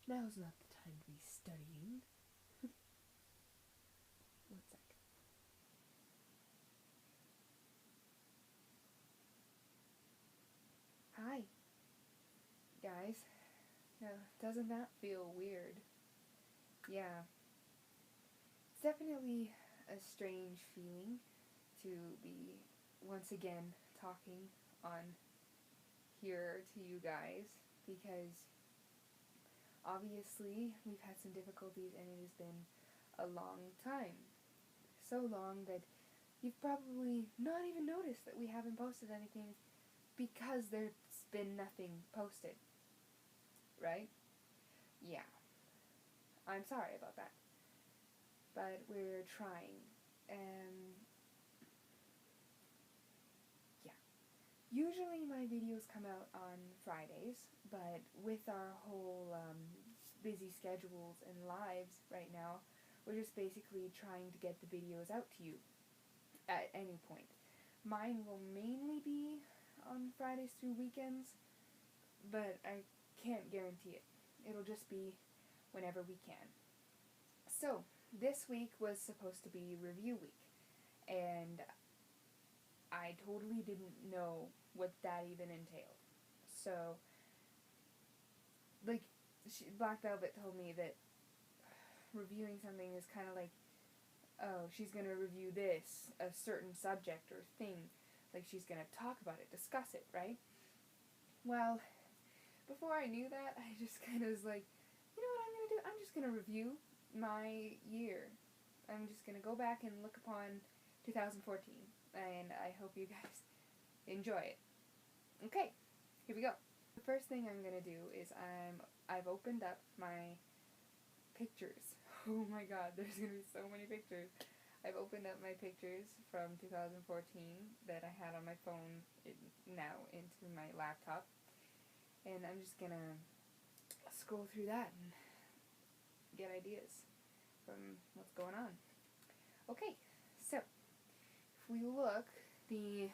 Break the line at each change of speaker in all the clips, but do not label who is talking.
Now's not the time to be studying. One sec. Hi, guys. Now, doesn't that feel weird? Yeah, it's definitely a strange feeling to be once again talking on here to you guys because obviously we've had some difficulties and it has been a long time. So long that you've probably not even noticed that we haven't posted anything because there's been nothing posted, right? Yeah, I'm sorry about that. But we're trying. And yeah. Usually my videos come out on Fridays, but with our whole busy schedules and lives right now, we're just basically trying to get the videos out to you at any point. Mine will mainly be on Fridays through weekends, but I can't guarantee it. It'll just be whenever we can. So, this week was supposed to be review week, and I totally didn't know what that even entailed. So, like, Black Velvet told me that reviewing something is kind of like, oh, she's going to review this, a certain subject or thing. Like, she's going to talk about it, discuss it, right? Well, before I knew that, I just kind of was like, you know what I'm going to do? I'm just going to review my year. I'm just going to go back and look upon 2014. And I hope you guys enjoy it. Okay, here we go. The first thing I'm going to do is I've opened up my pictures. Oh my god, there's going to be so many pictures. I've opened up my pictures from 2014 that I had on my phone now into my laptop. And I'm just going to scroll through that and get ideas from what's going on. Okay, so if we look, the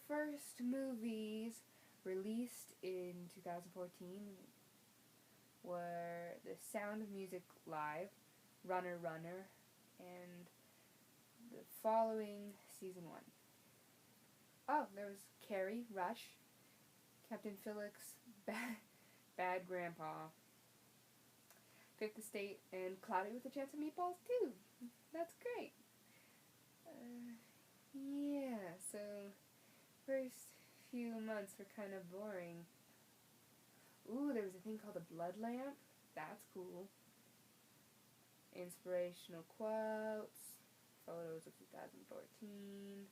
first movies released in 2014 were The Sound of Music Live, Runner Runner, and the following season 1. Oh, there was Carrie, Rush, Captain Felix, Bad Grandpa, Fifth Estate, and Cloudy with a Chance of Meatballs too. That's great. Yeah, so first few months were kind of boring. Ooh, there was a thing called a blood lamp. That's cool. Inspirational quotes, photos of 2014.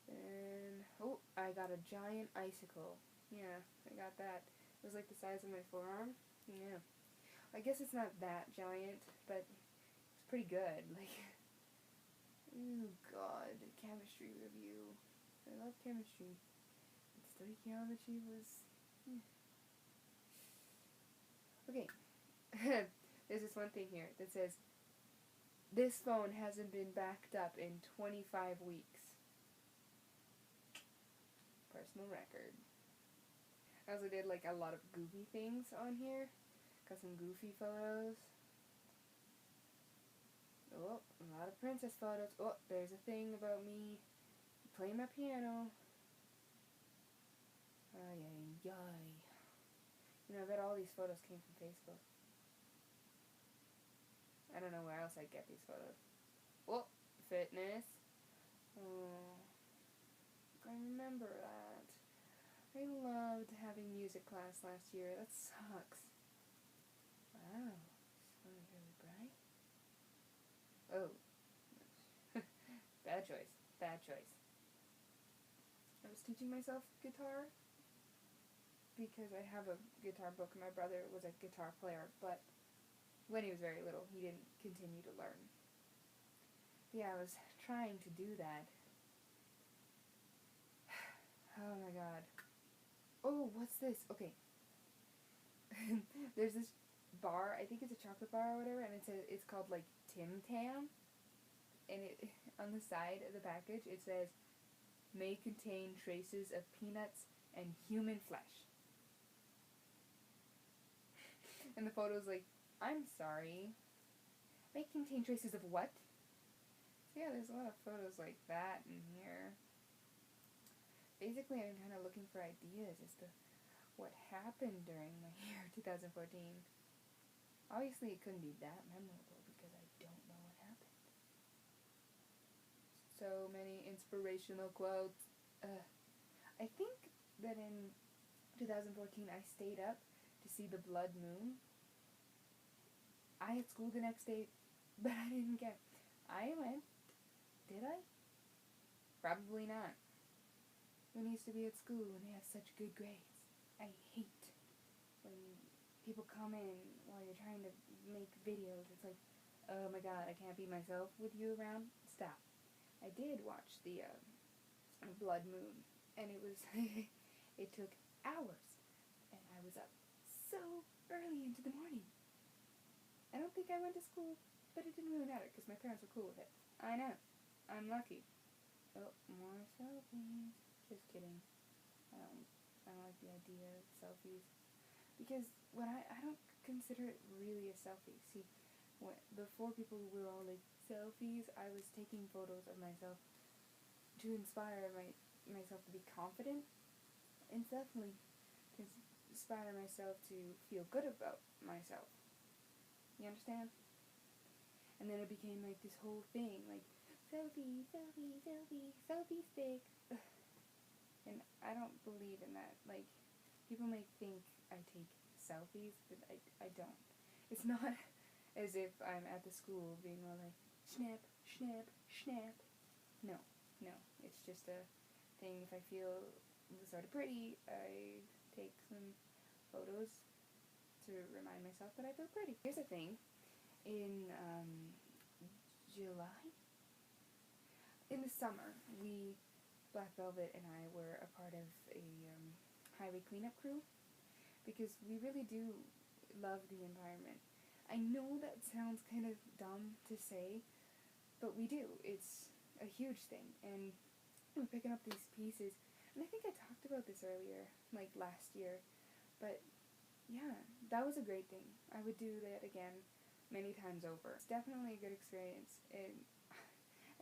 And, oh, I got a giant icicle. Yeah, I got that. It was like the size of my forearm. Yeah. I guess it's not that giant, but it's pretty good. Like, oh god, chemistry review. I love chemistry. Stoichiometry was... Okay. There's this one thing here that says, this phone hasn't been backed up in 25 weeks. Personal record. I also did like a lot of goofy things on here. Got some goofy photos. Oh, a lot of princess photos. Oh, there's a thing about me playing my piano. Ay, ay, ay. You know, I bet all these photos came from Facebook. I don't know where else I'd get these photos. Oh, fitness. Oh, I remember that. I loved having music class last year. That sucks. Wow, sun is really bright. Oh, bad choice. Bad choice. I was teaching myself guitar because I have a guitar book. My brother was a guitar player, but when he was very little, he didn't continue to learn. But yeah, I was trying to do that. Oh my god. Oh, what's this? Okay. There's this bar, I think it's a chocolate bar or whatever, and it's called like Tim Tam. And it on the side of the package it says, may contain traces of peanuts and human flesh. And the photo's like, I'm sorry. May contain traces of what? So yeah, there's a lot of photos like that in here. Basically, I'm kind of looking for ideas as to what happened during my year 2014. Obviously, it couldn't be that memorable because I don't know what happened. So many inspirational quotes. I think that in 2014 I stayed up to see the blood moon. I had school the next day, but I didn't care. I went. Did I? Probably not. When I used to be at school and they have such good grades. I hate when people come in while you're trying to make videos. It's like, oh my god, I can't be myself with you around. Stop. I did watch the blood moon, and it was it took hours, and I was up so early into the morning. I don't think I went to school, but it didn't really matter because my parents were cool with it. I know. I'm lucky. Oh, more selfies. Just kidding. I don't like the idea of selfies. Because when I don't consider it really a selfie. See, before people were all like, selfies, I was taking photos of myself to inspire myself to be confident. And definitely to inspire myself to feel good about myself. You understand? And then it became like this whole thing, like, selfie, selfie, selfie, selfie stick. And I don't believe in that. Like, people may think I take selfies, but I don't. It's not as if I'm at the school being all like, snap, snap, snap. No, no. It's just a thing. If I feel sort of pretty, I take some photos to remind myself that I feel pretty. Here's the thing. In July? In the summer, Black Velvet and I were a part of a highway cleanup crew because we really do love the environment. I know that sounds kind of dumb to say, but we do. It's a huge thing, and we're picking up these pieces, and I think I talked about this earlier, like last year, but yeah, that was a great thing. I would do that again many times over. It's definitely a good experience, and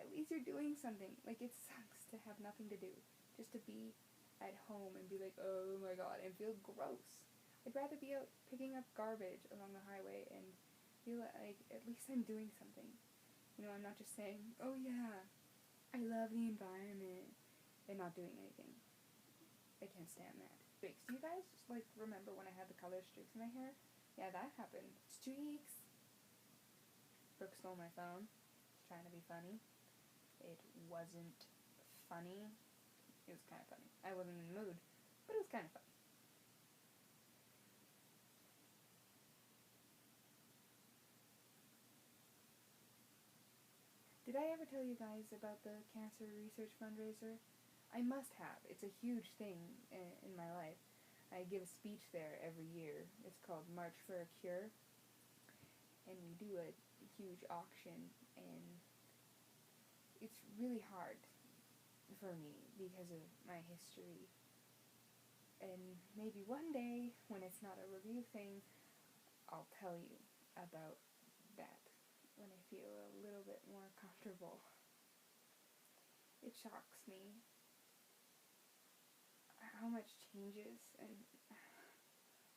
at least you're doing something. Like, it sucks to have nothing to do, just to be at home and be like, oh my god, and feel gross. I'd rather be out picking up garbage along the highway and feel like at least I'm doing something. You know, I'm not just saying, oh yeah, I love the environment, and not doing anything. I can't stand that. Streaks. Do you guys just, like, remember when I had the color streaks in my hair? Yeah, that happened. Streaks. Brooke stole my phone. She's trying to be funny. It wasn't funny. It was kind of funny. I wasn't in the mood, but it was kind of funny. Did I ever tell you guys about the cancer research fundraiser? I must have. It's a huge thing in my life. I give a speech there every year. It's called March for a Cure. And we do a huge auction, and it's really hard for me because of my history. And maybe one day, when it's not a review thing, I'll tell you about that when I feel a little bit more comfortable. It shocks me how much changes and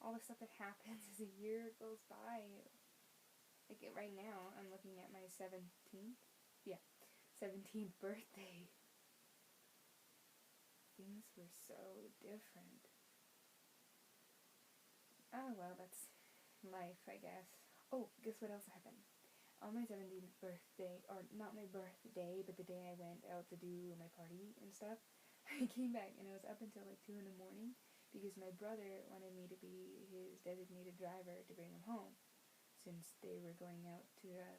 all the stuff that happens as a year goes by. Like, right now, I'm looking at my 17th? Yeah, 17th birthday. Things were so different. Oh well, that's life, I guess. Oh, guess what else happened? On my 17th birthday, or not my birthday, but the day I went out to do my party and stuff, I came back and I was up until like 2 in the morning because my brother wanted me to be his designated driver to bring him home since they were going out to a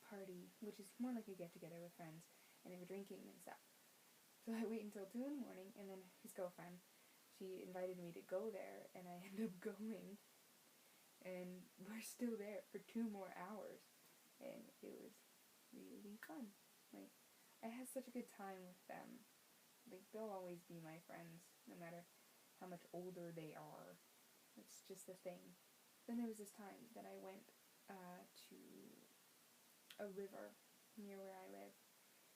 party, which is more like a get-together with friends, and they were drinking and stuff. So I wait until 2 in the morning, and then his girlfriend, she invited me to go there, and I end up going, and we're still there for 2 more hours, and it was really fun. Like, I had such a good time with them. Like, they'll always be my friends, no matter how much older they are. It's just a thing. then there was this time that I went to a river near where I live,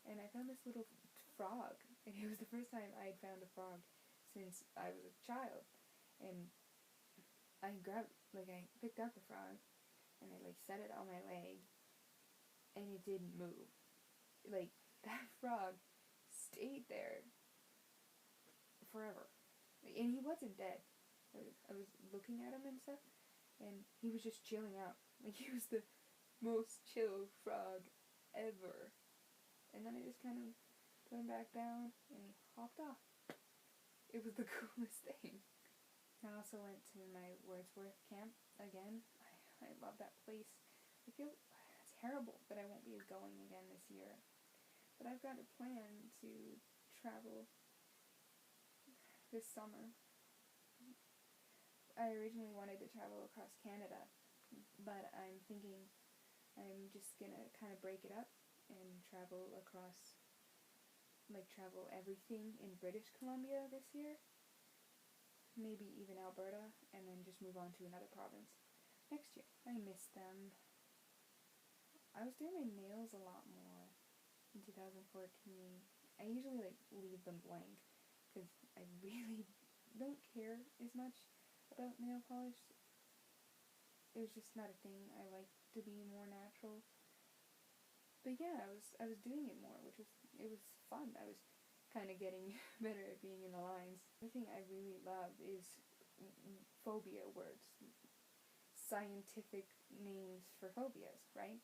and I found this little frog, and it was the first time I had found a frog since I was a child, and I picked up the frog, and I set it on my leg, and it didn't move. That frog stayed there forever, and he wasn't dead. I was looking at him and stuff, and he was just chilling out. He was the most chill frog ever. And then I just kind of put him back down, and he hopped off. It was the coolest thing. I also went to my Wordsworth camp again. I love that place. I feel terrible that I won't be going again this year. But I've got a plan to travel this summer. I originally wanted to travel across Canada, but I'm thinking I'm just gonna kind of break it up and travel everything in British Columbia this year. Maybe even Alberta, and then just move on to another province next year. I miss them. I was doing my nails a lot more in 2014. I usually leave them blank because I really don't care as much about nail polish. It was just not a thing. I like to be more natural. But yeah, I was doing it more, it was fun. I was kind of getting better at being in the lines. The thing I really love is phobia words, scientific names for phobias, right?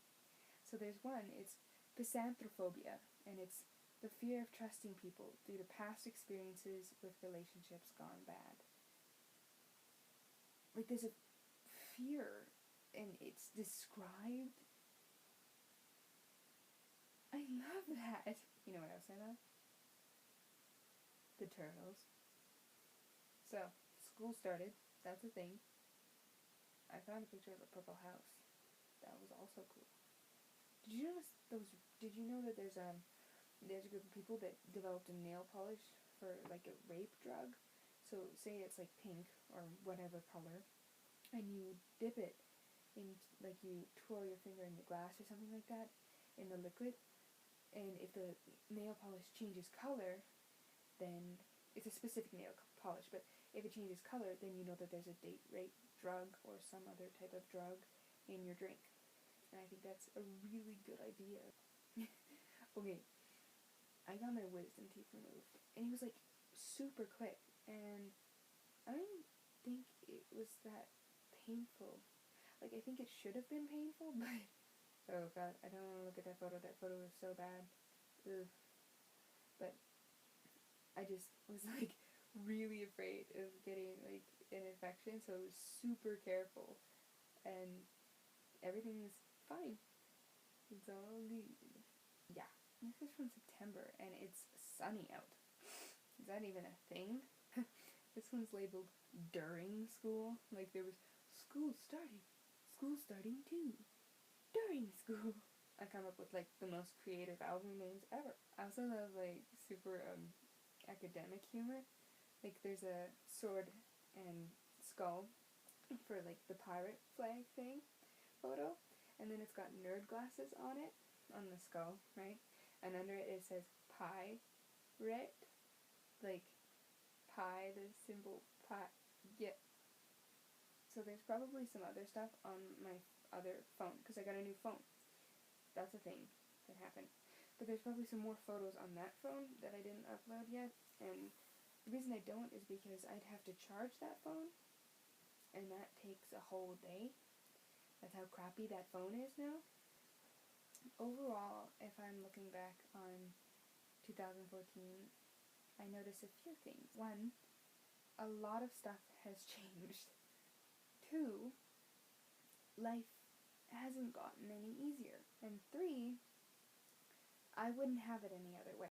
So there's one, it's pisanthrophobia, and it's the fear of trusting people due to past experiences with relationships gone bad. There's a fear, and it's described. I love that. You know what else I love? The turtles. So, school started. That's a thing. I found a picture of a purple house. That was also cool. Did you know that there's a group of people that developed a nail polish for a rape drug? So say it's pink or whatever color, and you dip it in, you twirl your finger in the glass or something like that, in the liquid, and if the nail polish changes color, then it's a specific nail polish, but if it changes color, then you know that there's a date rape drug or some other type of drug in your drink. And I think that's a really good idea. Okay, I got my wisdom teeth removed, and it was super quick, and I don't even think it was that painful. I think it should have been painful, but oh god, I don't want to look at that photo. That photo was so bad. Ugh. But I just was really afraid of getting an infection, so I was super careful, and everything's fine. It's all good. Yeah, this is from September, and it's sunny out. Is that even a thing? This one's labeled during school. There was school starting too, during school. I come up with the most creative album names ever. I also love super academic humor. There's a sword and skull for the pirate flag thing photo, and then it's got nerd glasses on it, on the skull, right? And under it says pi ret, pi, the symbol pi. Yeah. So there's probably some other stuff on my other phone, because I got a new phone. That's a thing that happened. But there's probably some more photos on that phone that I didn't upload yet, and the reason I don't is because I'd have to charge that phone, and that takes a whole day. That's how crappy that phone is now. Overall, if I'm looking back on 2014, I notice a few things. 1, a lot of stuff has changed. 2, life hasn't gotten any easier. And 3, I wouldn't have it any other way.